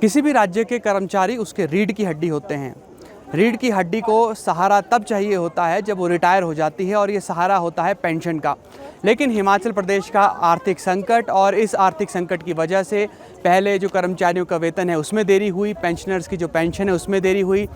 किसी भी राज्य के कर्मचारी उसके रीढ़ की हड्डी होते हैं। रीढ़ की हड्डी को सहारा तब चाहिए होता है जब वो रिटायर हो जाती है, और ये सहारा होता है पेंशन का। लेकिन हिमाचल प्रदेश का आर्थिक संकट और इस आर्थिक संकट की वजह से पहले जो कर्मचारियों का वेतन है उसमें देरी हुई, पेंशनर्स की जो पेंशन है उसमें देरी हुई।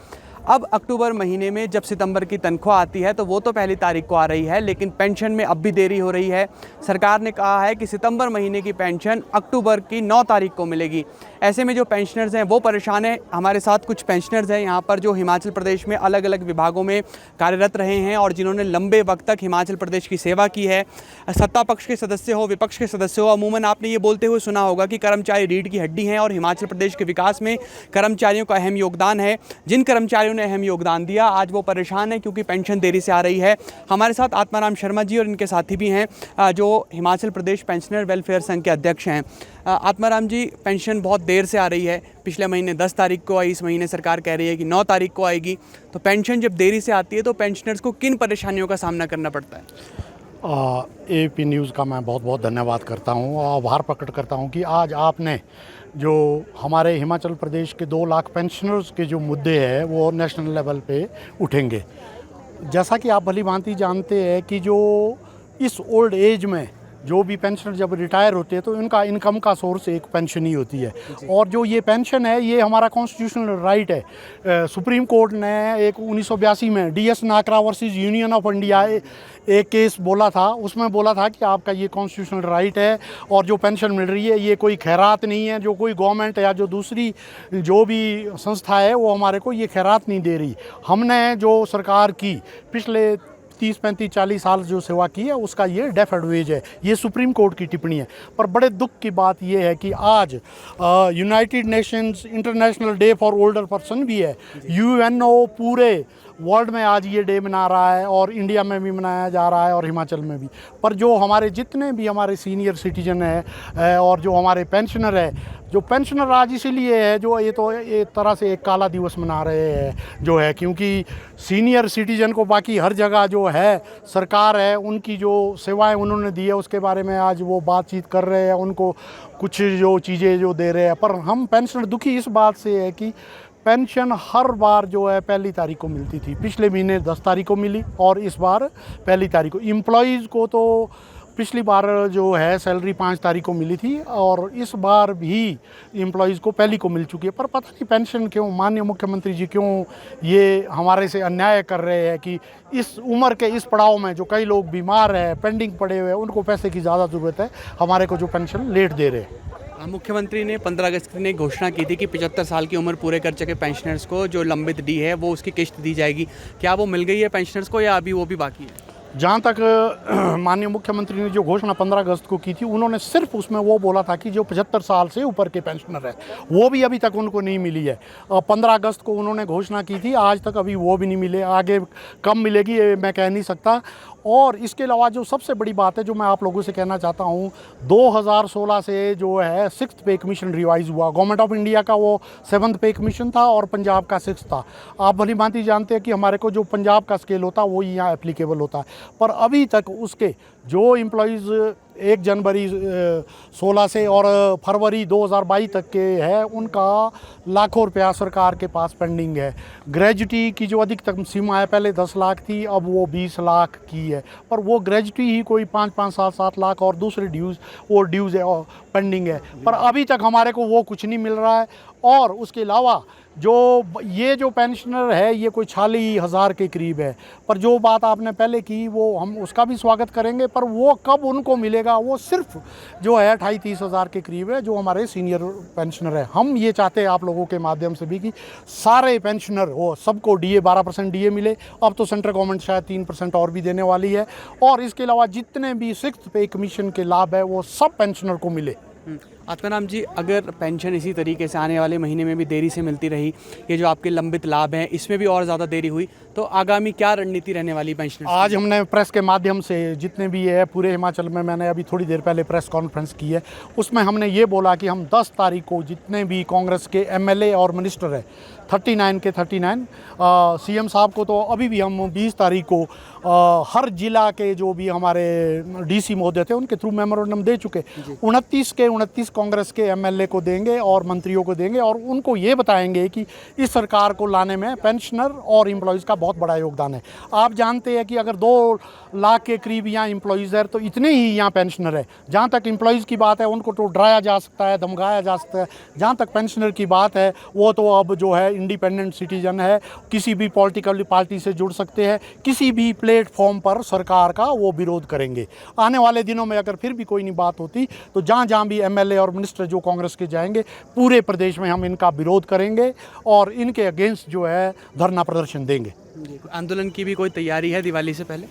अब अक्टूबर महीने में जब सितंबर की तनख्वाह आती है तो वो तो पहली तारीख को आ रही है, लेकिन पेंशन में अब भी देरी हो रही है। सरकार ने कहा है कि सितंबर महीने की पेंशन अक्टूबर की 9 तारीख को मिलेगी। ऐसे में जो पेंशनर्स हैं वो परेशान हैं। हमारे साथ कुछ पेंशनर्स हैं यहाँ पर जो हिमाचल प्रदेश में अलग अलग विभागों में कार्यरत रहे हैं और जिन्होंने लंबे वक्त तक हिमाचल प्रदेश की सेवा की है। सत्ता पक्ष के सदस्य हो, विपक्ष के सदस्य हो, अमूमन आपने ये बोलते हुए सुना होगा कि कर्मचारी रीढ़ की हड्डी हैं और हिमाचल प्रदेश के विकास में कर्मचारियों का अहम योगदान है। जिन कर्मचारियों ने अहम योगदान दिया आज वो परेशान है क्योंकि पेंशन देरी से आ रही है। हमारे साथ आत्माराम शर्मा जी और इनके साथी भी हैं जो हिमाचल प्रदेश पेंशनर वेलफेयर संघ के अध्यक्ष हैं। आत्माराम जी, पेंशन बहुत देर से आ रही है। पिछले महीने 10 तारीख को आई, इस महीने सरकार कह रही है कि 9 तारीख को आएगी। तो पेंशन जब देरी से आती है तो पेंशनर्स को किन परेशानियों का सामना करना पड़ता है? एपी न्यूज़ का मैं बहुत बहुत धन्यवाद करता हूँ और आभार प्रकट करता हूँ कि आज आपने जो हमारे हिमाचल प्रदेश के 2 लाख पेंशनर्स के जो मुद्दे हैं वो नेशनल लेवल पे उठेंगे। जैसा कि आप भली भांति जानते हैं कि जो इस ओल्ड एज में जो भी पेंशनर जब रिटायर होते हैं तो इनका इनकम का सोर्स एक पेंशन ही होती है, और जो ये पेंशन है ये हमारा कॉन्स्टिट्यूशनल राइट है। सुप्रीम कोर्ट ने एक 1982 में DS Nakara versus union of India एक केस बोला था, उसमें बोला था कि आपका ये कॉन्स्टिट्यूशनल राइट है और जो पेंशन मिल रही है ये कोई खैरात नहीं है, जो कोई गवर्नमेंट या जो दूसरी जो भी संस्था है वो हमारे को ये खैरात नहीं दे रही। हमने जो सरकार की पिछले 30, 35, 40 साल जो सेवा की है उसका ये डेफर्ड वेज है। ये सुप्रीम कोर्ट की टिप्पणी है। पर बड़े दुख की बात ये है कि आज United Nations international day for older person भी है। UNO पूरे वर्ल्ड में आज ये डे मना रहा है और इंडिया में भी मनाया जा रहा है और हिमाचल में भी। पर जो हमारे जितने भी हमारे सीनियर सिटीजन है और जो हमारे पेंशनर है, जो पेंशनर आज इसीलिए है जो ये तो एक तरह से एक काला दिवस मना रहे हैं जो है, क्योंकि सीनियर सिटीजन को बाकी हर जगह जो है सरकार है उनकी जो सेवाएं उन्होंने दी है उसके बारे में आज वो बातचीत कर रहे हैं, उनको कुछ जो चीज़ें जो दे रहे हैं। पर हम पेंशनर दुखी इस बात से है कि पेंशन हर बार जो है पहली तारीख को मिलती थी। पिछले महीने 10 तारीख को मिली और इस बार पहली तारीख को। एम्प्लॉयज़ को तो पिछली बार जो है सैलरी 5 तारीख को मिली थी और इस बार भी एम्प्लॉयज़ को पहली को मिल चुकी है। पर पता नहीं पेंशन क्यों माननीय मुख्यमंत्री जी क्यों ये हमारे से अन्याय कर रहे हैं कि इस उम्र के इस पड़ाव में जो कई लोग बीमार हैं, पेंडिंग पड़े हुए हैं, उनको पैसे की ज़्यादा ज़रूरत है, हमारे को जो पेंशन लेट दे रहे हैं। मुख्यमंत्री ने 15 अगस्त ने घोषणा की थी कि 75 साल की उम्र पूरे कर चुके पेंशनर्स को जो लंबित डी है वो उसकी किश्त दी जाएगी। क्या वो मिल गई है पेंशनर्स को या अभी वो भी बाकी है? जहाँ तक माननीय मुख्यमंत्री ने जो घोषणा 15 अगस्त को की थी उन्होंने सिर्फ उसमें वो बोला था कि जो 75 साल से ऊपर के पेंशनर है वो भी अभी तक उनको नहीं मिली है। 15 अगस्त को उन्होंने घोषणा की थी, आज तक अभी वो भी नहीं मिले। आगे कब मिलेगी ये मैं कह नहीं सकता। और इसके अलावा जो सबसे बड़ी बात है जो मैं आप लोगों से कहना चाहता हूँ, 2016 से जो है 6th पे कमीशन रिवाइज़ हुआ। गवर्नमेंट ऑफ इंडिया का वो 7th पे कमीशन था और पंजाब का 6th था। आप भली भांति जानते हैं कि हमारे को जो पंजाब का स्केल होता है वो यहाँ एप्लीकेबल होता है। पर अभी तक उसके जो एम्प्लॉयज़ 1 जनवरी 16 से और फरवरी 2022 तक के है उनका लाखों रुपया सरकार के पास पेंडिंग है। ग्रेजुटी की जो अधिकतम सीमा है पहले 10 लाख थी, अब वो 20 लाख की है। पर वो ग्रेजुटी ही कोई 5-5, 7-7 लाख और दूसरे ड्यूज़ है और पेंडिंग है। पर अभी तक हमारे को वो कुछ नहीं मिल रहा है। और उसके अलावा जो ये जो पेंशनर है ये कोई 40,000 के करीब है। पर जो बात आपने पहले की वो हम उसका भी स्वागत करेंगे, पर वो कब उनको मिलेगा वो सिर्फ जो है 28-30 हज़ार के करीब है जो हमारे सीनियर पेंशनर है। हम ये चाहते हैं आप लोगों के माध्यम से भी कि सारे पेंशनर हो सबको DA 12% DA मिले। अब तो सेंट्रल गवर्नमेंट शायद 3% और भी देने वाली है। और इसके अलावा जितने भी 6th पे कमीशन के लाभ है वो सब पेंशनर को मिले। आत्माराम जी, अगर पेंशन इसी तरीके से आने वाले महीने में भी देरी से मिलती रही, ये जो आपके लंबित लाभ हैं इसमें भी और ज़्यादा देरी हुई, तो आगामी क्या रणनीति रहने वाली पेंशनर्स? आज हमने प्रेस के माध्यम से जितने भी है पूरे हिमाचल में, मैंने अभी थोड़ी देर पहले प्रेस कॉन्फ्रेंस की है, उसमें हमने ये बोला कि हम 10 तारीख को जितने भी कांग्रेस के MLA और मिनिस्टर है 39 के 39 CM साहब को तो अभी भी हम 20 तारीख को हर जिला के जो भी हमारे DC महोदय थे उनके थ्रू मेमोरेंडम दे चुके। 29 के 29 कांग्रेस के एमएलए को देंगे और मंत्रियों को देंगे और उनको ये बताएंगे कि इस सरकार को लाने में पेंशनर और एम्प्लॉयज़ का बहुत बड़ा योगदान है। आप जानते हैं कि अगर 2 लाख के करीब यहाँ एम्प्लॉयज़ है तो इतने ही यहाँ पेंशनर है। जहाँ तक एम्प्लॉयज़ की बात है उनको तो डराया जा सकता है, धमकाया जा सकता है। जहाँ तक पेंशनर की बात है वो तो अब जो है इंडिपेंडेंट सिटीजन है, किसी भी पॉलिटिकल पार्टी से जुड़ सकते हैं, किसी भी प्लेटफॉर्म पर सरकार का वो विरोध करेंगे। आने वाले दिनों में अगर फिर भी कोई नहीं बात होती तो जहाँ जहाँ भी एमएलए और मिनिस्टर जो कांग्रेस के जाएंगे पूरे प्रदेश में हम इनका विरोध करेंगे और इनके अगेंस्ट जो है धरना प्रदर्शन देंगे। आंदोलन की भी कोई तैयारी है दिवाली से पहले?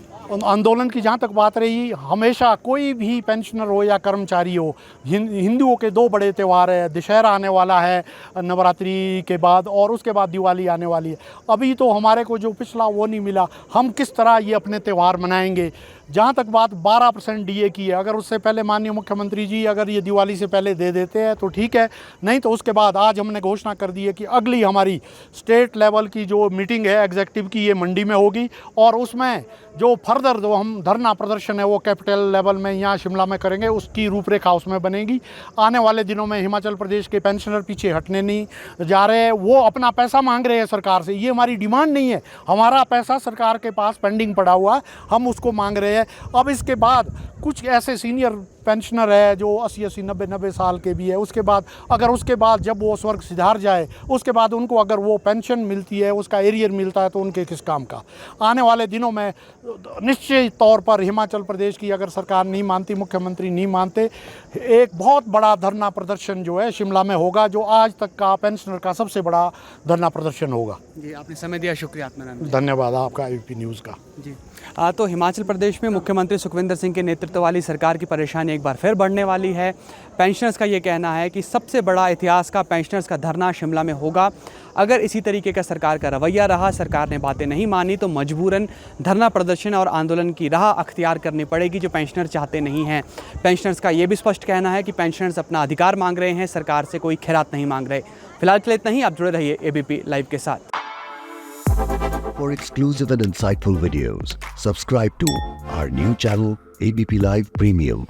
आंदोलन की जहाँ तक बात रही, हमेशा कोई भी पेंशनर हो या कर्मचारी हो, हिंदुओं के 2 बड़े त्यौहार है, दशहरा आने वाला है नवरात्रि के बाद और उसके बाद दिवाली आने वाली है। अभी तो हमारे को जो पिछला वो नहीं मिला, हम किस तरह ये अपने त्यौहार मनाएंगे। जहाँ तक बात 12% डीए की है, अगर उससे पहले माननीय मुख्यमंत्री जी अगर ये दिवाली से पहले दे देते हैं तो ठीक है, नहीं तो उसके बाद आज हमने घोषणा कर दी है कि अगली हमारी स्टेट लेवल की जो मीटिंग है एग्जीक्यूटिव की, ये मंडी में होगी और उसमें जो फर्दर जो हम धरना प्रदर्शन है वो कैपिटल लेवल में यहाँ शिमला में करेंगे, उसकी रूपरेखा उसमें बनेगी। आने वाले दिनों में हिमाचल प्रदेश के पेंशनर पीछे हटने नहीं जा रहे हैं, वो अपना पैसा मांग रहे हैं सरकार से। ये हमारी डिमांड नहीं है, हमारा पैसा सरकार के पास पेंडिंग पड़ा हुआ है, हम उसको मांग रहे हैं। अब इसके बाद कुछ ऐसे सीनियर पेंशनर है जो 80-80, 90-90 साल के भी है, उसके बाद अगर उसके बाद जब वो स्वर्ग सिधार जाए उसके बाद उनको अगर वो पेंशन मिलती है, उसका एरियर मिलता है तो उनके किस काम का। आने वाले दिनों में निश्चित तौर पर हिमाचल प्रदेश की अगर सरकार नहीं मानती, मुख्यमंत्री नहीं मानते, एक बहुत बड़ा धरना प्रदर्शन जो है शिमला में होगा, जो आज तक का पेंशनर का सबसे बड़ा धरना प्रदर्शन होगा। जी, आपने समय दिया, शुक्रिया आत्मानंद। धन्यवाद आपका एबीपी न्यूज़ का। जी, तो हिमाचल प्रदेश में मुख्यमंत्री सुखविंदर सिंह के नेतृत्व वाली सरकार की परेशानी एक बार फिर बढ़ने वाली है। पेंशनर्स का ये कहना है कि सबसे बड़ा इतिहास का पेंशनर्स का धरना शिमला में होगा। अगर इसी तरीके का सरकार का रवैया रहा, सरकार ने बातें नहीं मानी, तो मजबूरन धरना प्रदर्शन और आंदोलन की राह अख्तियार करनी पड़ेगी, जो पेंशनर चाहते नहीं हैं। पेंशनर्स का ये भी स्पष्ट कहना है कि पेंशनर्स अपना अधिकार मांग रहे हैं, सरकार से कोई खैरात नहीं मांग रहे। फिलहाल के लिए इतना ही। आप जुड़े रहिए एबीपी लाइव के साथ। For exclusive and insightful videos, subscribe to our new channel ABP Live Premium.